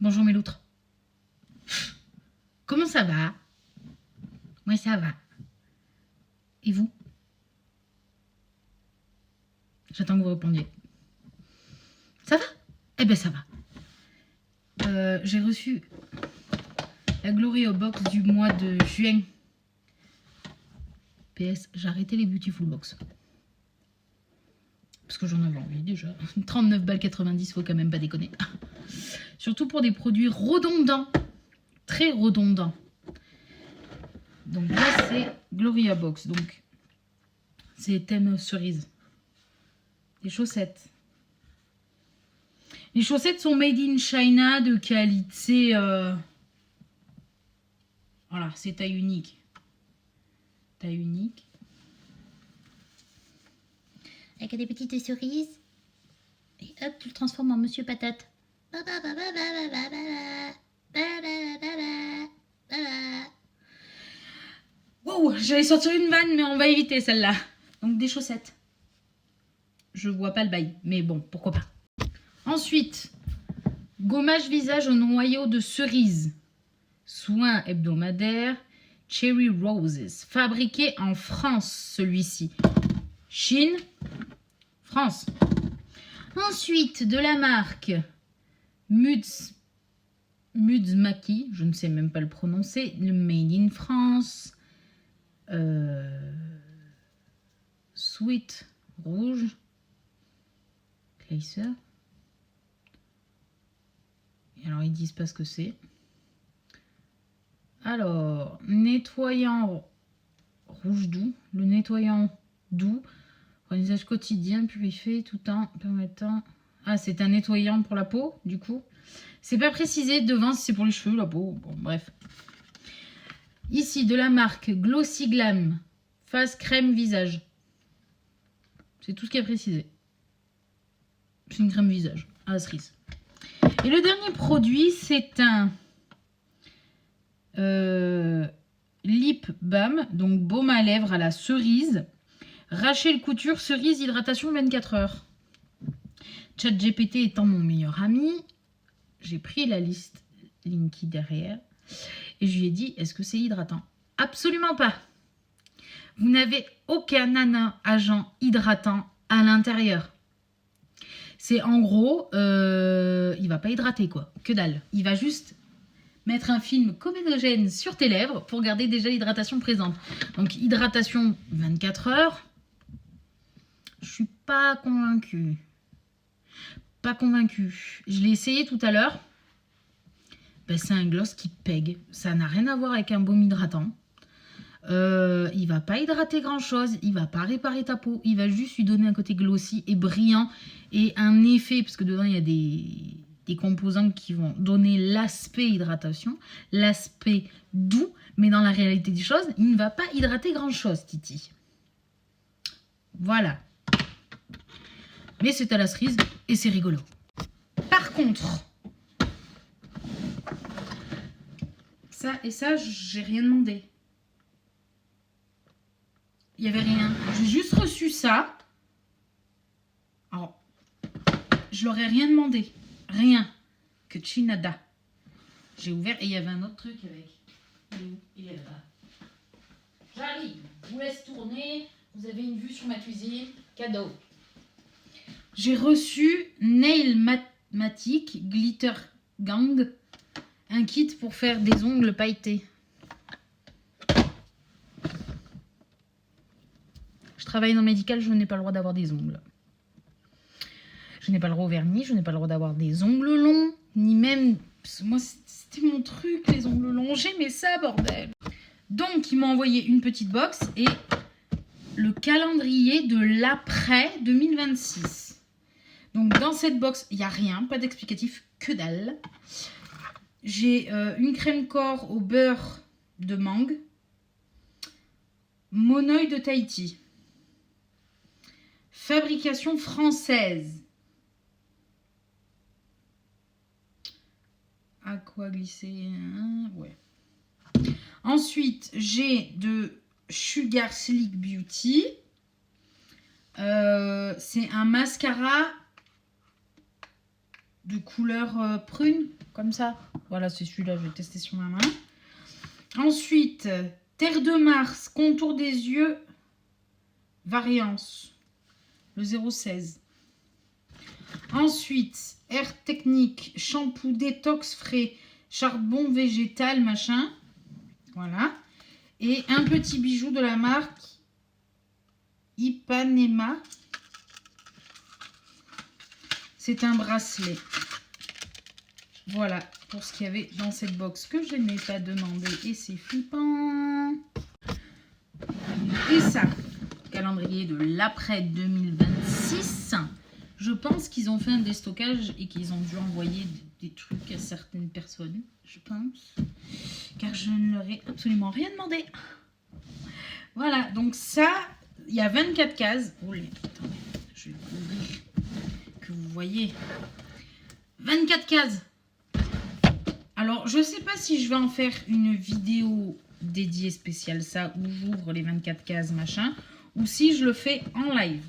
Bonjour mes loutres. Comment ça va? Moi ça va. Et vous? J'attends que vous répondiez. Ça va? Eh ben ça va. J'ai reçu la Glory Box du mois de juin. PS, j'ai arrêté les Beautiful Box. Parce que j'en avais envie déjà. 39 balles 90, faut quand même pas déconner. Surtout pour des produits redondants. Très redondants. Donc là c'est Gloria Box. Donc c'est thème cerise. Des chaussettes. Les chaussettes sont made in China de qualité. Voilà, c'est taille unique. Taille unique. Avec des petites cerises. Et hop, tu le transformes en Monsieur Patate. Wow, j'allais sortir une vanne, mais on va éviter celle-là. Donc des chaussettes. Je vois pas le bail, mais bon, pourquoi pas. Ensuite, gommage visage au noyau de cerise. Soin hebdomadaire. Cherry Roses. Fabriqué en France, celui-ci. Chine, France. Ensuite, de la marque Mudzmaki, je ne sais même pas le prononcer, le Made in France. Sweet rouge. Clayser. Alors, ils disent pas ce que c'est. Alors, nettoyant rouge doux. Le nettoyant doux. Pour un usage quotidien, purifié tout en permettant... Ah, c'est un nettoyant pour la peau, du coup. C'est pas précisé devant si c'est pour les cheveux, la peau. Bon, bref. Ici, de la marque Glossy Glam. Face crème visage. C'est tout ce qui est précisé. C'est une crème visage à la cerise. Et le dernier produit, c'est un lip balm, donc baume à lèvres à la cerise. Rachel Couture, cerise, hydratation 24 heures. ChatGPT étant mon meilleur ami, j'ai pris la liste Linky derrière et je lui ai dit, est-ce que c'est hydratant? Absolument pas. Vous n'avez aucun agent hydratant à l'intérieur. C'est en gros, il va pas hydrater quoi, que dalle. Il va juste mettre un film comédogène sur tes lèvres pour garder déjà l'hydratation présente. Donc hydratation 24 heures. Je suis pas convaincue. Pas convaincue. Je l'ai essayé tout à l'heure. Ben, c'est un gloss qui pègue. Ça n'a rien à voir avec un baume hydratant. Il va pas hydrater grand chose. Il va pas réparer ta peau. Il va juste lui donner un côté glossy et brillant. Et un effet, parce que dedans il y a des composants qui vont donner l'aspect hydratation. L'aspect doux. Mais dans la réalité des choses, il ne va pas hydrater grand chose, Titi. Voilà. Mais c'est à la cerise et c'est rigolo. Par contre, ça et ça, j'ai rien demandé. Il n'y avait rien. J'ai juste reçu ça. Alors, je leur ai rien demandé. Rien. Que chinada. J'ai ouvert et il y avait un autre truc avec. Il est où? Il est là-bas. J'arrive. Je vous laisse tourner. Vous avez une vue sur ma cuisine. Cadeau. J'ai reçu Nail Matic Glitter Gang, un kit pour faire des ongles pailletés. Je travaille dans le médical, je n'ai pas le droit d'avoir des ongles. Je n'ai pas le droit au vernis, je n'ai pas le droit d'avoir des ongles longs, ni même... Moi, c'était mon truc, les ongles longs. J'aimais ça, bordel. Donc, ils m'ont envoyé une petite box et le calendrier de l'après 2026. Donc, dans cette box, il n'y a rien, pas d'explicatif, que dalle. J'ai une crème corps au beurre de mangue. Monoï de Tahiti. Fabrication française. Aquaglycé. Ouais. Ensuite, j'ai de Sugar Slick Beauty. C'est un mascara de couleur prune, comme ça. Voilà, c'est celui-là, je vais tester sur ma main. Ensuite, Terre de Mars, contour des yeux, variance, le 0,16. Ensuite, Air Technique, shampoo détox frais, charbon végétal, machin. Voilà. Et un petit bijou de la marque Ipanema. C'est un bracelet. Voilà pour ce qu'il y avait dans cette box que je n'ai pas demandé. Et c'est flippant. Et ça, calendrier de l'après 2026. Je pense qu'ils ont fait un déstockage et qu'ils ont dû envoyer des trucs à certaines personnes. Je pense. Car je ne leur ai absolument rien demandé. Voilà, donc ça, il y a 24 cases. Oh, attendez, je vais ouvrir. Que vous voyez. 24 cases. Alors, je ne sais pas si je vais en faire une vidéo dédiée spéciale ça, où j'ouvre les 24 cases, machin, ou si je le fais en live.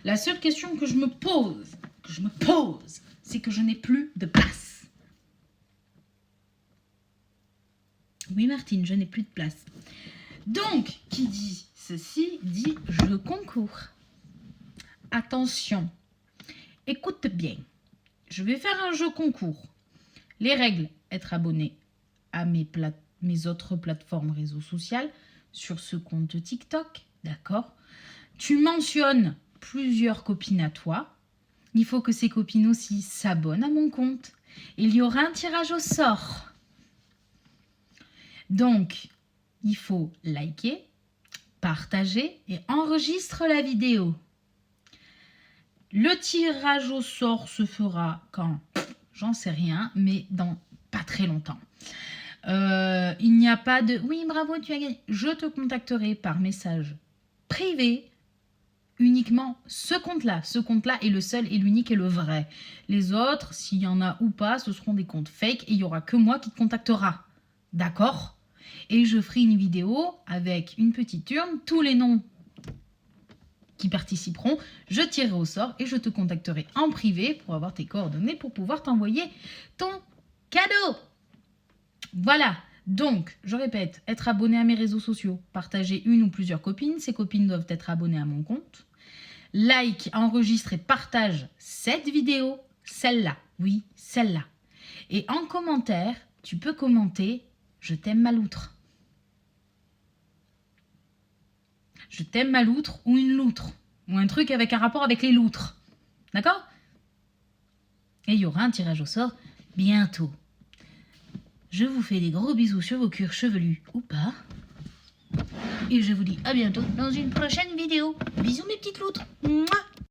La seule question que je me pose, c'est que je n'ai plus de place. Oui, Martine, je n'ai plus de place. Donc, qui dit ceci, dit je concours. Attention, écoute bien. Je vais faire un jeu concours. Les règles, être abonné à mes autres plateformes réseaux sociaux, sur ce compte TikTok, d'accord? Tu mentionnes plusieurs copines à toi. Il faut que ces copines aussi s'abonnent à mon compte. Il y aura un tirage au sort. Donc, il faut liker, partager et enregistrer la vidéo. Le tirage au sort se fera quand? J'en sais rien, mais dans pas très longtemps. Il n'y a pas de « oui, bravo, tu as gagné ». Je te contacterai par message privé. Uniquement ce compte-là. Ce compte-là est le seul et l'unique et le vrai. Les autres, s'il y en a ou pas, ce seront des comptes fake et il n'y aura que moi qui te contactera. D'accord? Et je ferai une vidéo avec une petite urne, tous les noms qui participeront, je tirerai au sort et je te contacterai en privé pour avoir tes coordonnées pour pouvoir t'envoyer ton cadeau. Voilà. Donc, je répète, être abonné à mes réseaux sociaux, partager une ou plusieurs copines. Ces copines doivent être abonnées à mon compte. Like, enregistre et partage cette vidéo, celle-là. Oui, celle-là. Et en commentaire, tu peux commenter « Je t'aime ma loutre ». Je t'aime ma loutre ou une loutre. Ou un truc avec un rapport avec les loutres. D'accord? Et il y aura un tirage au sort bientôt. Je vous fais des gros bisous sur vos cuirs chevelus ou pas. Et je vous dis à bientôt dans une prochaine vidéo. Bisous mes petites loutres. Mouah.